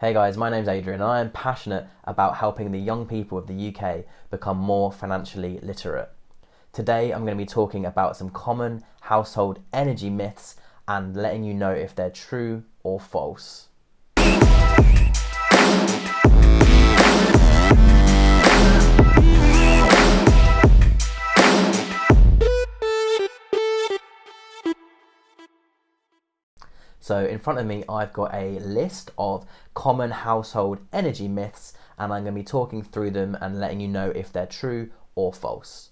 Hey guys, my name's Adrian and I am passionate about helping the young people of the UK become more financially literate. Today I'm going to be talking about some common household energy myths and letting you know if they're true or false. So in front of me, I've got a list of common household energy myths, and I'm going to be talking through them and letting you know if they're true or false.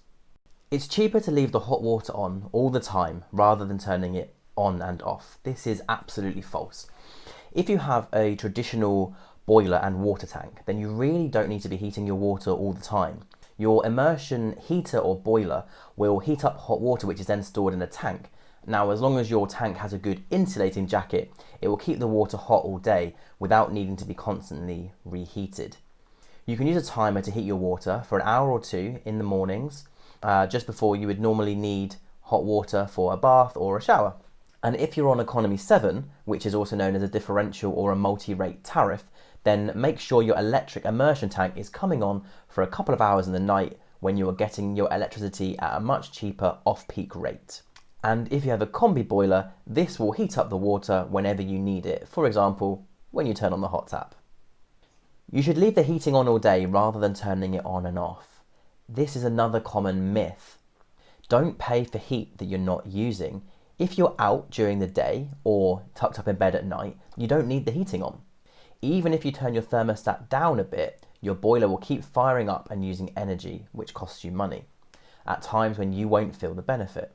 It's cheaper to leave the hot water on all the time rather than turning it on and off. This is absolutely false. If you have a traditional boiler and water tank, then you really don't need to be heating your water all the time. Your immersion heater or boiler will heat up hot water, which is then stored in a tank. Now, as long as your tank has a good insulating jacket, it will keep the water hot all day without needing to be constantly reheated. You can use a timer to heat your water for an hour or two in the mornings, just before you would normally need hot water for a bath or a shower. And if you're on economy 7, which is also known as a differential or a multi-rate tariff, then make sure your electric immersion tank is coming on for a couple of hours in the night when you are getting your electricity at a much cheaper off-peak rate. And if you have a combi boiler, this will heat up the water whenever you need it, for example, when you turn on the hot tap. You should leave the heating on all day rather than turning it on and off. This is another common myth. Don't pay for heat that you're not using. If you're out during the day or tucked up in bed at night, you don't need the heating on. Even if you turn your thermostat down a bit, your boiler will keep firing up and using energy, which costs you money, at times when you won't feel the benefit.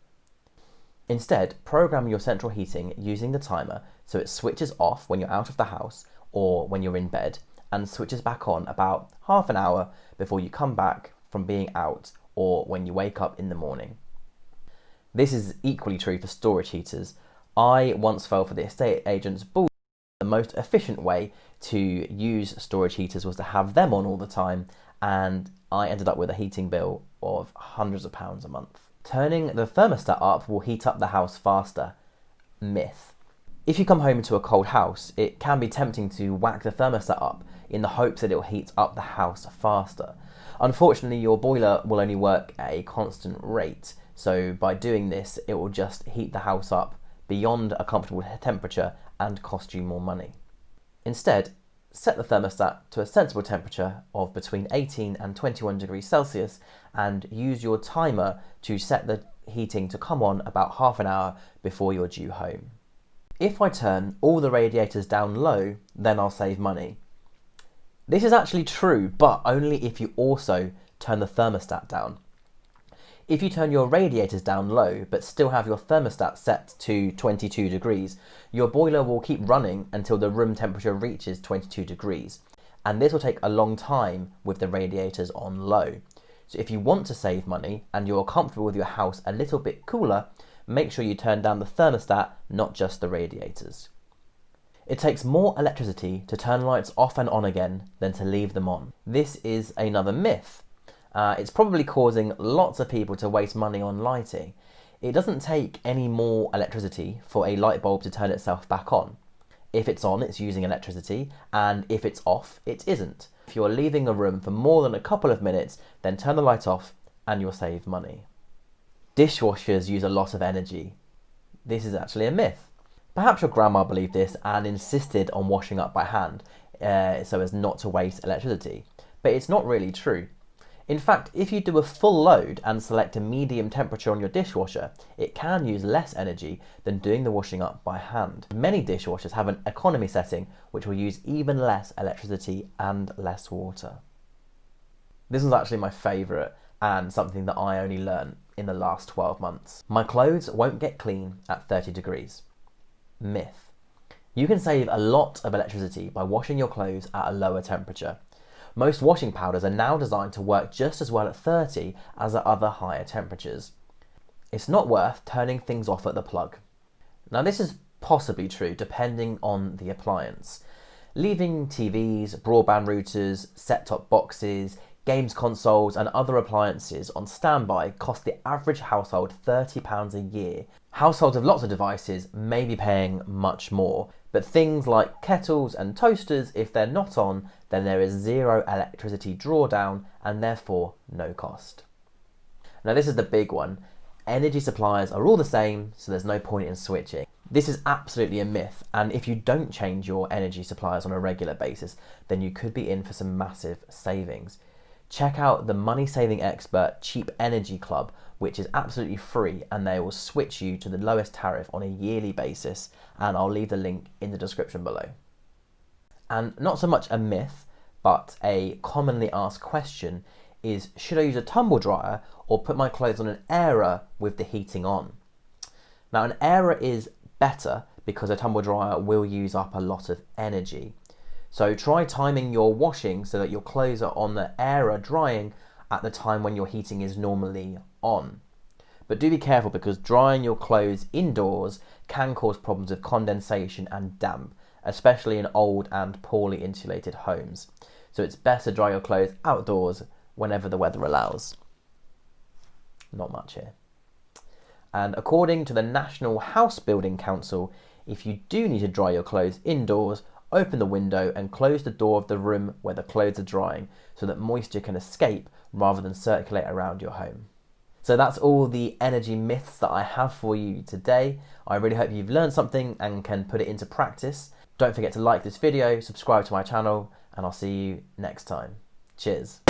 Instead, program your central heating using the timer so it switches off when you're out of the house or when you're in bed and switches back on about half an hour before you come back from being out or when you wake up in the morning. This is equally true for storage heaters. I once fell for the estate agent's bull. The most efficient way to use storage heaters was to have them on all the time, and I ended up with a heating bill of hundreds of pounds a month. Turning the thermostat up will heat up the house faster. Myth. If you come home to a cold house, it can be tempting to whack the thermostat up in the hopes that it will heat up the house faster. Unfortunately, your boiler will only work at a constant rate, so by doing this, it will just heat the house up beyond a comfortable temperature and cost you more money. Instead, set the thermostat to a sensible temperature of between 18 and 21 degrees Celsius and use your timer to set the heating to come on about half an hour before you're due home. If I turn all the radiators down low, then I'll save money. This is actually true, but only if you also turn the thermostat down. If you turn your radiators down low but still have your thermostat set to 22 degrees, your boiler will keep running until the room temperature reaches 22 degrees. And this will take a long time with the radiators on low. So if you want to save money and you're comfortable with your house a little bit cooler, make sure you turn down the thermostat, not just the radiators. It takes more electricity to turn lights off and on again than to leave them on. This is another myth. It's probably causing lots of people to waste money on lighting. It doesn't take any more electricity for a light bulb to turn itself back on. If it's on, it's using electricity, and if it's off, it isn't. If you're leaving a room for more than a couple of minutes, then turn the light off and you'll save money. Dishwashers use a lot of energy. This is actually a myth. Perhaps your grandma believed this and insisted on washing up by hand so as not to waste electricity, but it's not really true. In fact, if you do a full load and select a medium temperature on your dishwasher, it can use less energy than doing the washing up by hand. Many dishwashers have an economy setting which will use even less electricity and less water. This was actually my favourite and something that I only learned in the last 12 months. My clothes won't get clean at 30 degrees. Myth. You can save a lot of electricity by washing your clothes at a lower temperature. Most washing powders are now designed to work just as well at 30 as at other higher temperatures. It's not worth turning things off at the plug. Now this is possibly true depending on the appliance. Leaving TVs, broadband routers, set-top boxes, games consoles and other appliances on standby cost the average household £30 a year. Households with lots of devices may be paying much more, But things like kettles and toasters, if they're not on, then there is zero electricity drawdown and therefore no cost. Now this is the big one. Energy suppliers are all the same, so there's no point in switching. This is absolutely a myth, and if you don't change your energy suppliers on a regular basis, then you could be in for some massive savings. Check out the money saving expert Cheap Energy Club, which is absolutely free, and they will switch you to the lowest tariff on a yearly basis, and I'll leave the link in the description below. And not so much a myth, but a commonly asked question is, should I use a tumble dryer or put my clothes on an airer with the heating on? Now an airer is better because a tumble dryer will use up a lot of energy. So try timing your washing so that your clothes are on the airer drying at the time when your heating is normally on. But do be careful because drying your clothes indoors can cause problems of condensation and damp, especially in old and poorly insulated homes. So it's best to dry your clothes outdoors whenever the weather allows. Not much here. And according to the National House Building Council, if you do need to dry your clothes indoors, open the window and close the door of the room where the clothes are drying so that moisture can escape rather than circulate around your home. So that's all the energy myths that I have for you today. I really hope you've learned something and can put it into practice. Don't forget to like this video, subscribe to my channel, and I'll see you next time. Cheers.